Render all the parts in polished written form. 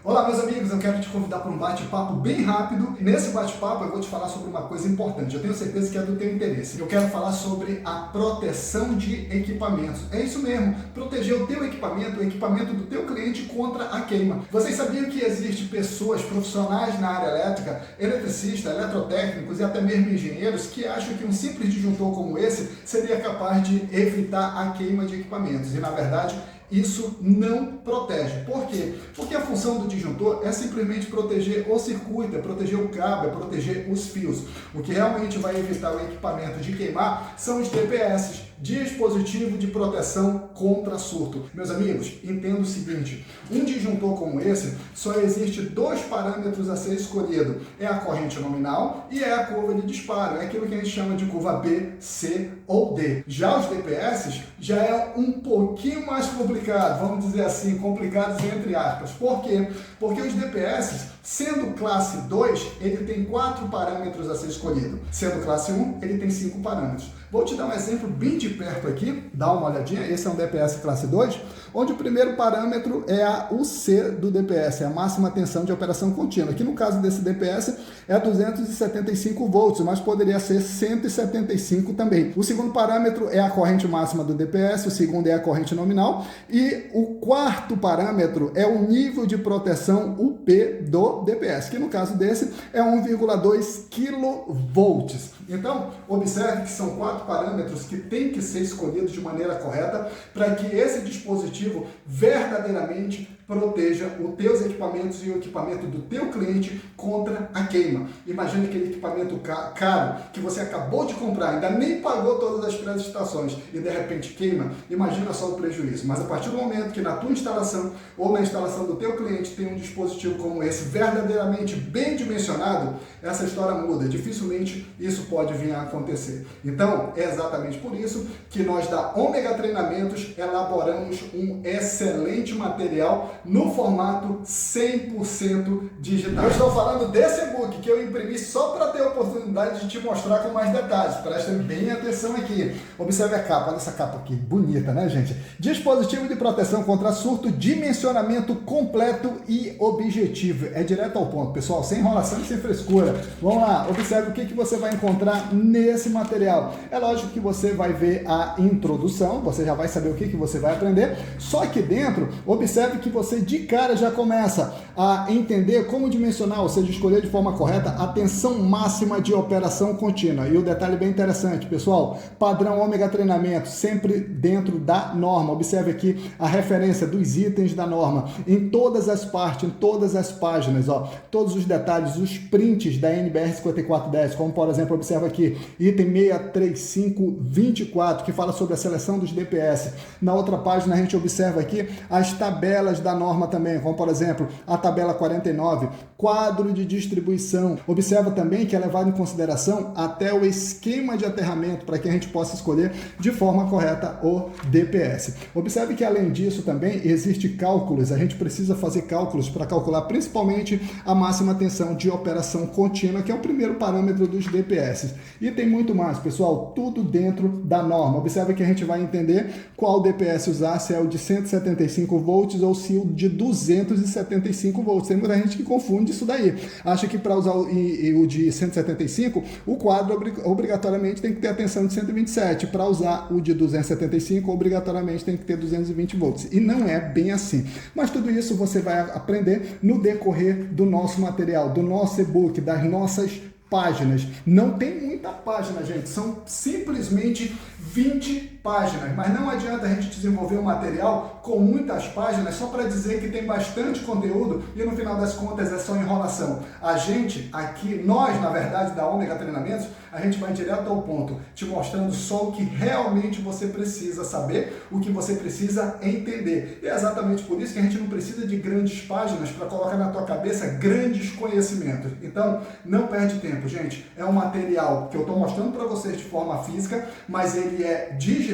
Olá, meus amigos, eu quero te convidar para um bate-papo bem rápido. Nesse bate-papo eu vou te falar sobre uma coisa importante, eu tenho certeza que é do teu interesse. Eu quero falar sobre a proteção de equipamentos. É isso mesmo, proteger o teu equipamento, o equipamento do teu cliente contra a queima. Vocês sabiam que existem pessoas profissionais na área elétrica, eletricistas, eletrotécnicos e até mesmo engenheiros que acham que um simples disjuntor como esse seria capaz de evitar a queima de equipamentos. E na verdade, isso não protege. Por quê? Porque a função do disjuntor é simplesmente proteger o circuito, é proteger o cabo, é proteger os fios. O que realmente vai evitar o equipamento de queimar são os DPS, dispositivo de proteção contra surto. Meus amigos, entenda o seguinte, um disjuntor como esse, só existe dois parâmetros a ser escolhido. É a corrente nominal e é a curva de disparo. É aquilo que a gente chama de curva B, C ou D. Já os DPS já é um pouquinho mais complicado, vamos dizer assim, complicados entre aspas. Por quê? Porque os DPS, sendo classe 2, ele tem 4 parâmetros a ser escolhido. Sendo classe 1, ele tem 5 parâmetros. Vou te dar um exemplo bem de perto aqui, dá uma olhadinha, esse é um DPS classe 2, onde o primeiro parâmetro é o C do DPS, é a máxima tensão de operação contínua. Aqui no caso desse DPS é 275 volts, mas poderia ser 175 também. O segundo parâmetro é a corrente máxima do DPS, o segundo é a corrente nominal e o quarto parâmetro é o nível de proteção UP do DPS, que no caso desse é 1,2 kV. Então, observe que são 4 parâmetros que têm que ser escolhidos de maneira correta para que esse dispositivo verdadeiramente proteja os teus equipamentos e o equipamento do teu cliente contra a queima. Imagine aquele equipamento caro que você acabou de comprar, ainda nem pagou todas as prestações e de repente queima, imagina só o prejuízo. Mas a partir do momento que na tua instalação ou na instalação do teu cliente tem um dispositivo como esse verdadeiramente bem dimensionado, essa história muda. Dificilmente isso pode vir a acontecer. Então, é exatamente por isso que nós da Ômega Treinamentos elaboramos um excelente material no formato 100% digital. Eu estou falando desse e-book que eu imprimi só para ter a oportunidade de te mostrar com mais detalhes. Prestem bem atenção aqui. Observe a capa, olha essa capa aqui, bonita, né, gente? Dispositivo de proteção contra surto, dimensionamento completo e objetivo. É direto ao ponto, pessoal, sem enrolação e sem frescura. Vamos lá, observe o que você vai encontrar nesse material. É lógico que você vai ver a introdução, você já vai saber o que você vai aprender, só que dentro, observe que você de cara já começa a entender como dimensionar, ou seja, escolher de forma correta a tensão máxima de operação contínua. E o detalhe bem interessante, pessoal, padrão Ômega Treinamento, sempre dentro da norma. Observe aqui a referência dos itens da norma, em todas as partes, em todas as páginas, ó, todos os detalhes, os prints da NBR 5410, como por exemplo, observa aqui, item 63524, que fala sobre a seleção dos DPS. Na outra página a gente observa aqui as tabelas da norma também, como por exemplo, a tabela 49, quadro de distribuição. Observa também que é levado em consideração até o esquema de aterramento para que a gente possa escolher de forma correta o DPS. Observe que além disso também existe cálculos, a gente precisa fazer cálculos para calcular principalmente a máxima tensão de operação contínua, que é o primeiro parâmetro dos DPS. E tem muito mais, pessoal, tudo dentro da norma. Observe que a gente vai entender qual DPS usar, se é o de 175 volts ou se o de 275 volts. Tem muita gente que confunde isso daí. Acha que para usar o de 175, o quadro obrigatoriamente tem que ter a tensão de 127. Para usar o de 275, obrigatoriamente tem que ter 220 volts. E não é bem assim. Mas tudo isso você vai aprender no decorrer do nosso material, do nosso e-book, das nossas páginas. Não tem muita página, gente. São simplesmente 20 páginas, mas não adianta a gente desenvolver um material com muitas páginas só para dizer que tem bastante conteúdo e no final das contas é só enrolação. A gente aqui, nós na verdade da Ômega Treinamentos, a gente vai direto ao ponto, te mostrando só o que realmente você precisa saber, o que você precisa entender. E é exatamente por isso que a gente não precisa de grandes páginas para colocar na tua cabeça grandes conhecimentos. Então, não perde tempo, gente. É um material que eu estou mostrando para vocês de forma física, mas ele é digital.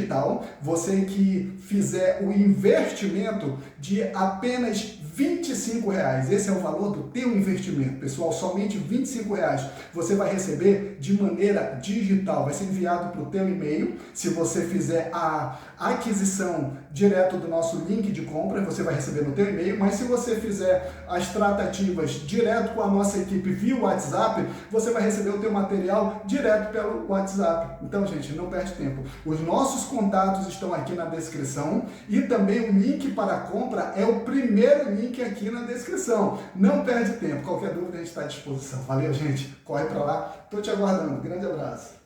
Você que fizer o investimento de apenas R$25, esse é o valor do teu investimento, pessoal, somente R$25. Você vai receber de maneira digital, vai ser enviado para o teu e-mail. Se você fizer a aquisição direto do nosso link de compra, você vai receber no teu e-mail, mas se você fizer as tratativas direto com a nossa equipe via WhatsApp, você vai receber o teu material direto pelo WhatsApp. Então, gente, não perde tempo. Os nossos contatos estão aqui na descrição e também o link para a compra é o primeiro link aqui na descrição. Não perde tempo. Qualquer dúvida a gente está à disposição. Valeu, gente. Corre para lá. Estou te aguardando. Grande abraço.